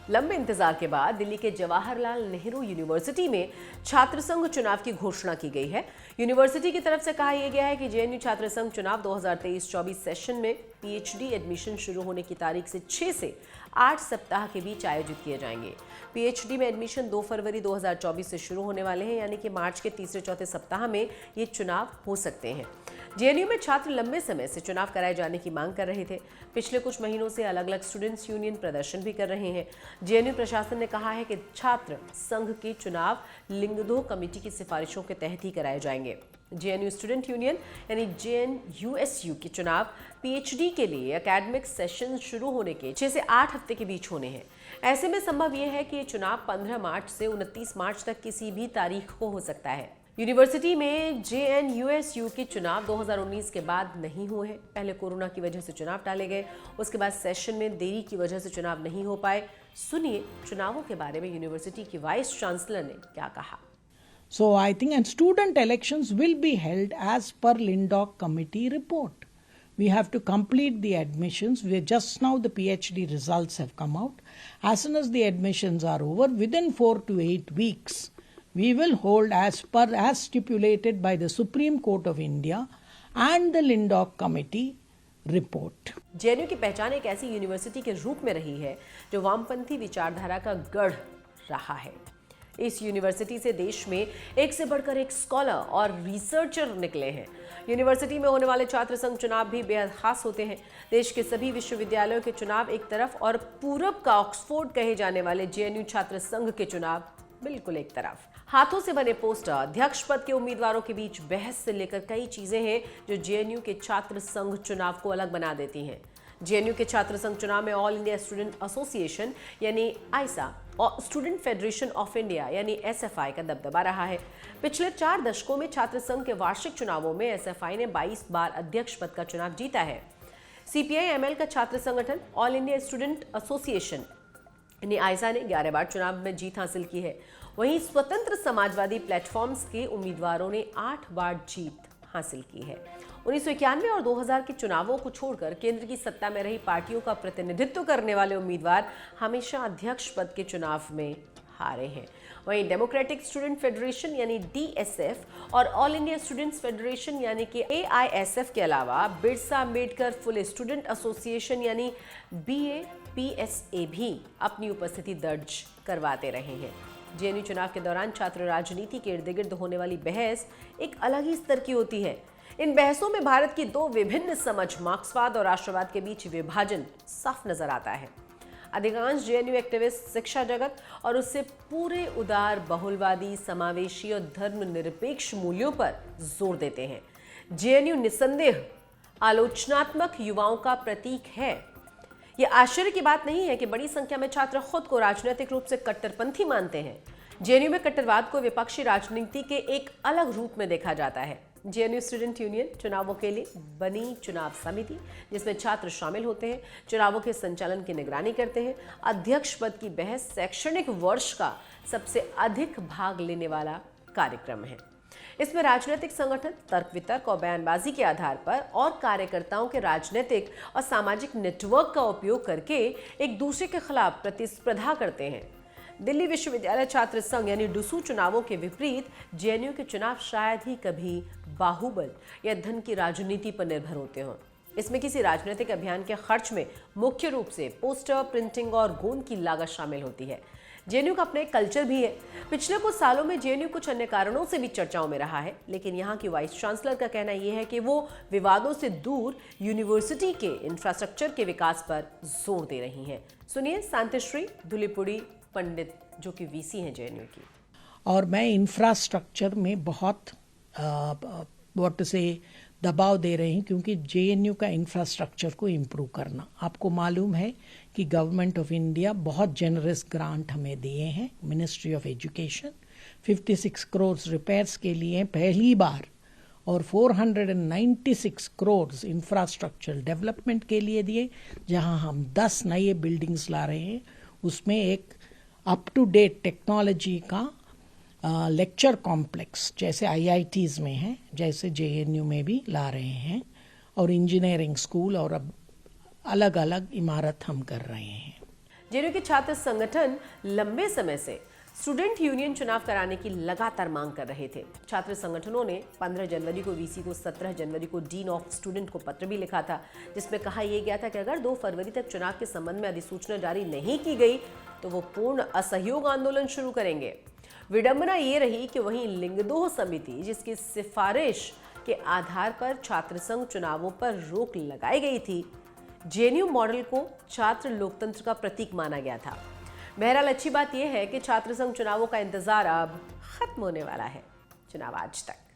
लंबे इंतजार के बाद दिल्ली के जवाहरलाल नेहरू यूनिवर्सिटी में छात्र संघ चुनाव की घोषणा की गई है। यूनिवर्सिटी की तरफ से कहा यह गया है कि जेएनयू छात्र संघ चुनाव 2023-24 सेशन में पीएचडी एडमिशन शुरू होने की तारीख से 6 से 8 सप्ताह के बीच आयोजित किए जाएंगे। पीएचडी में एडमिशन 2 फरवरी 2024 से शुरू होने वाले हैं, यानी कि मार्च के तीसरे चौथे सप्ताह में ये चुनाव हो सकते हैं। जेएनयू में छात्र लंबे समय से चुनाव कराए जाने की मांग कर रहे थे। पिछले कुछ महीनों से अलग अलग स्टूडेंट्स यूनियन प्रदर्शन भी कर रहे हैं। जेएनयू प्रशासन ने कहा है कि छात्र संघ के चुनाव लिंगदो कमेटी की सिफारिशों के तहत ही कराए जाएंगे। जेएनयू स्टूडेंट यूनियन यानी जेएनयूएसयू के चुनाव पीएचडी के लिए एकेडमिक सेशन शुरू होने के 6 से 8 हफ्ते के बीच होने हैं। ऐसे में संभव यह है कि ये चुनाव 15 मार्च से 29 मार्च तक किसी भी तारीख को हो सकता है। यूनिवर्सिटी में जेएनयूएसयू के चुनाव 2019 के बाद नहीं हुए हैं। पहले कोरोना की वजह से चुनाव टाले गए, उसके बाद सेशन में देरी की वजह से चुनाव नहीं हो पाए। सुनिए चुनावों के बारे में यूनिवर्सिटी की वाइस चांसलर ने क्या कहा। So I think and student elections will be held as per Lindoc committee report. We have to complete the admissions. Just now the PhD results have come out. As soon as the admissions are over, within 4 to 8 weeks, we will hold as stipulated by the Supreme Court of India and the Lindoc committee report. JNU की पहचान एक ऐसी university के रूप में रही है जो वामपंथी विचारधारा का गढ़ रहा है। इस यूनिवर्सिटी से देश में एक से बढ़कर एक स्कॉलर और रिसर्चर निकले हैं। यूनिवर्सिटी में होने वाले छात्र संघ चुनाव भी बेहद खास होते हैं। देश के सभी विश्वविद्यालयों के चुनाव एक तरफ और पूरब का ऑक्सफोर्ड कहे जाने वाले जेएनयू छात्र संघ के चुनाव बिल्कुल एक तरफ। हाथों से बने पोस्टर, अध्यक्ष पद के उम्मीदवारों के बीच बहस से लेकर कई चीजें हैं जो जेएनयू के छात्र संघ चुनाव को अलग बना देती हैं। जेएनयू के छात्र संघ चुनाव में ऑल इंडिया स्टूडेंट एसोसिएशन यानी आइसा और स्टूडेंट फेडरेशन ऑफ इंडिया यानी एसएफआई का दबदबा रहा है। पिछले 4 दशकों में छात्र संघ के वार्षिक चुनावों में एसएफआई ने 22 बार अध्यक्ष पद का चुनाव जीता है। सीपीआई-एमएल का छात्र संगठन ऑल इंडिया स्टूडेंट एसोसिएशन यानी आइसा ने 11 बार चुनाव में जीत हासिल की है। वहीं स्वतंत्र समाजवादी प्लेटफॉर्म्स के उम्मीदवारों ने 8 बार जीत हासिल की है। 1991 और 2000 के चुनावों को छोड़कर केंद्र की सत्ता में रही पार्टियों का प्रतिनिधित्व करने वाले उम्मीदवार हमेशा अध्यक्ष पद के चुनाव में हारे हैं। वहीं डेमोक्रेटिक स्टूडेंट फेडरेशन यानी डीएसएफ और ऑल इंडिया स्टूडेंट्स फेडरेशन यानी कि एआईएसएफ के अलावा Birsa Ambedkar full student association यानी बीएपीएसए भी अपनी उपस्थिति दर्ज करवाते रहे हैं। जेएनयू चुनाव के दौरान छात्र राजनीति के इर्द गिर्द होने वाली बहस एक अलग ही स्तर की होती है। इन बहसों में भारत की 2 विभिन्न समझ मार्क्सवाद और राष्ट्रवाद के बीच विभाजन साफ नजर आता है। अधिकांश जेएनयू एक्टिविस्ट शिक्षा जगत और उससे पूरे उदार बहुलवादी समावेशी और धर्मनिरपेक्ष मूल्यों पर जोर देते हैं। जेएनयू निसंदेह आलोचनात्मक युवाओं का प्रतीक है। यह आश्चर्य की बात नहीं है कि बड़ी संख्या में छात्र खुद को राजनीतिक रूप से कट्टरपंथी मानते हैं। जेएनयू में कट्टरवाद को विपक्षी राजनीति के एक अलग रूप में देखा जाता है। जेएनयू स्टूडेंट यूनियन चुनावों के लिए बनी चुनाव समिति जिसमें छात्र शामिल होते हैं, चुनावों के संचालन की निगरानी करते हैं। अध्यक्ष पद की बहस शैक्षणिक वर्ष का सबसे अधिक भाग लेने वाला कार्यक्रम है। इसमें राजनीतिक संगठन तर्क वितर्क और बयानबाजी के आधार पर और कार्यकर्ताओं के राजनीतिक और सामाजिक नेटवर्क का उपयोग करके एक दूसरे के खिलाफ प्रतिस्पर्धा करते हैं। दिल्ली विश्वविद्यालय छात्र संघ यानी डुसू चुनावों के विपरीत जेएनयू के चुनाव शायद ही कभी बाहुबल या धन की राजनीति पर निर्भर होते हों। इसमें किसी राजनीतिक अभियान के खर्च में मुख्य रूप से पोस्टर, प्रिंटिंग और गोंद की लागत शामिल होती है। जेएनयू का अपना एक कल्चर भी है। पिछले कुछ सालों में जेएनयू कुछ अन्य कारणों से भी चर्चाओं में रहा है, लेकिन यहाँ की वाइस चांसलर का कहना यह है कि वो विवादों से दूर यूनिवर्सिटी के इंफ्रास्ट्रक्चर के विकास पर जोर दे रही हैं। सुनिए शांतिश्री धुलीपुड़ी पंडित जो कि वीसी हैं जेएनयू की। और मैं इंफ्रास्ट्रक्चर में बहुत व्हाट से दबाव दे रही हूँ, क्योंकि जेएनयू का इंफ्रास्ट्रक्चर को इम्प्रूव करना। आपको मालूम है कि गवर्नमेंट ऑफ इंडिया बहुत जेनरस ग्रांट हमें दिए हैं। Ministry of education 56 crore repairs के लिए पहली बार और 496 करोड़ इंफ्रास्ट्रक्चर डेवलपमेंट के लिए दिए, जहां हम 10 नए बिल्डिंग्स ला रहे हैं। उसमें एक अप टू डेट टेक्नोलॉजी का लेक्चर कॉम्प्लेक्स जैसे आईआईटीज में है, जैसे जेएनयू में भी ला रहे हैं, और इंजीनियरिंग स्कूल और अब अलग अलग इमारत हम कर रहे हैं। जेएनयू के छात्र संगठन लंबे समय से स्टूडेंट यूनियन चुनाव कराने की लगातार मांग कर रहे थे। छात्र संगठनों ने 15 जनवरी को वीसी को, 17 जनवरी को डीन ऑफ स्टूडेंट को पत्र भी लिखा था, जिसमें कहा यह गया था कि अगर 2 फरवरी तक चुनाव के संबंध में अधिसूचना जारी नहीं की गई तो वो पूर्ण असहयोग आंदोलन शुरू करेंगे। विडंबना ये रही कि वहीं लिंगदोह समिति, जिसकी सिफारिश के आधार पर छात्र संघ चुनावों पर रोक लगाई गई थी, जेएनयू मॉडल को छात्र लोकतंत्र का प्रतीक माना गया था। बहरहाल अच्छी बात यह है कि छात्र संघ चुनावों का इंतजार अब खत्म होने वाला है। चुनाव आज तक।